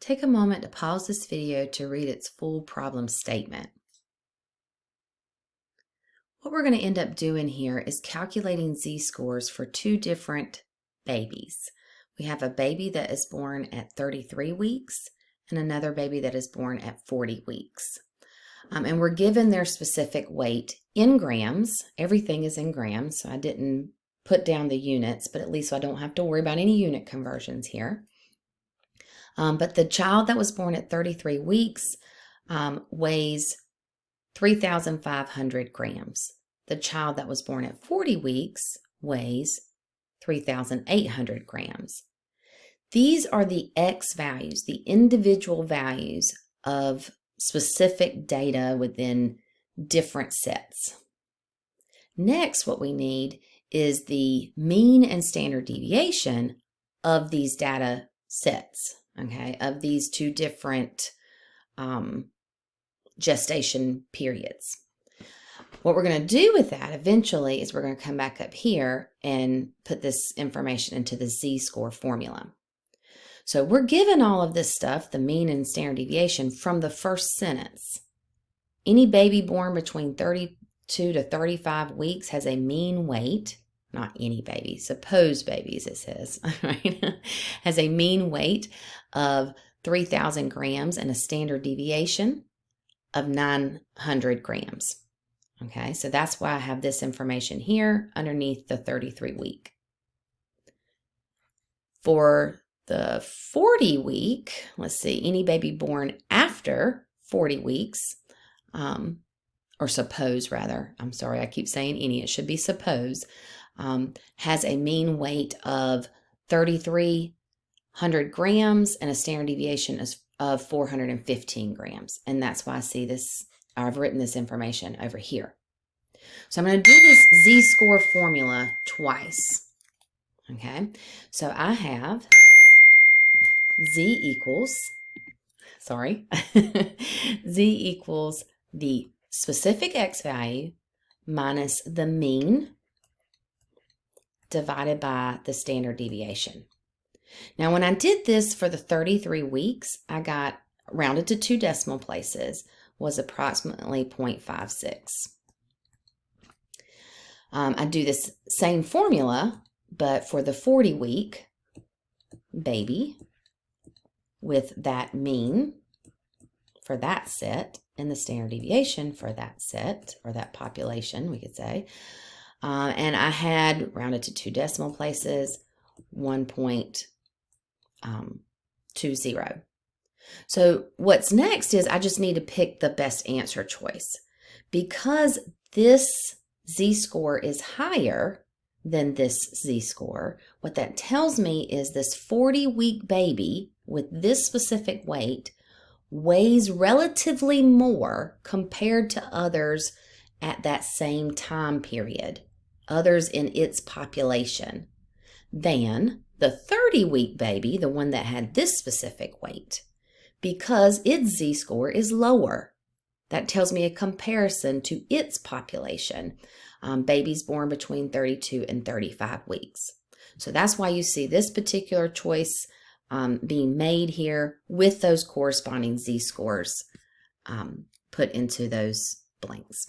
Take a moment to pause this video to read its full problem statement. What we're going to end up doing here is calculating z-scores for two different babies. We have a baby that is born at 33 weeks and another baby that is born at 40 weeks. And we're given their specific weight in grams. Everything is in grams, so I didn't put down the units, but at least I don't have to worry about any unit conversions here. But the child that was born at 33 weeks weighs 3,500 grams. The child that was born at 40 weeks weighs 3,800 grams. These are the X values, the individual values of specific data within different sets. Next, what we need is the mean and standard deviation of these data sets, okay, of these two different gestation periods. What we're going to do with that eventually is we're going to come back up here and put this information into the z-score formula. So we're given all of this stuff, the mean and standard deviation, from the first sentence. Any baby born between 32 to 35 weeks has a mean weight, not any baby, supposed babies it says, right? Has a mean weight of 3,000 grams and a standard deviation of 900 grams. Okay, so that's why I have this information here underneath the 33 week. For the 40 week, let's see, any baby born after 40 weeks, or suppose rather, I'm sorry, I keep saying any, it should be suppose, has a mean weight of 3,300 grams and a standard deviation of 415 grams. And that's why I see this, I've written this information over here. So I'm going to do this z-score formula twice. Okay, so I have z equals the specific X value minus the mean divided by the standard deviation. Now, when I did this for the 33 weeks, I got rounded to 2 decimal places, was approximately 0.56. I do this same formula, but for the 40 week baby with that mean for that set and the standard deviation for that set, or that population, we could say. And I had rounded to 2 decimal places, 1.20. So what's next is I just need to pick the best answer choice. Because this z-score is higher than this z-score, what that tells me is this 40-week baby with this specific weight weighs relatively more compared to others at that same time period, others in its population, than the 30-week baby, the one that had this specific weight, because its z-score is lower. That tells me a comparison to its population, babies born between 32 and 35 weeks. So that's why you see this particular choice being made here with those corresponding z-scores put into those blanks.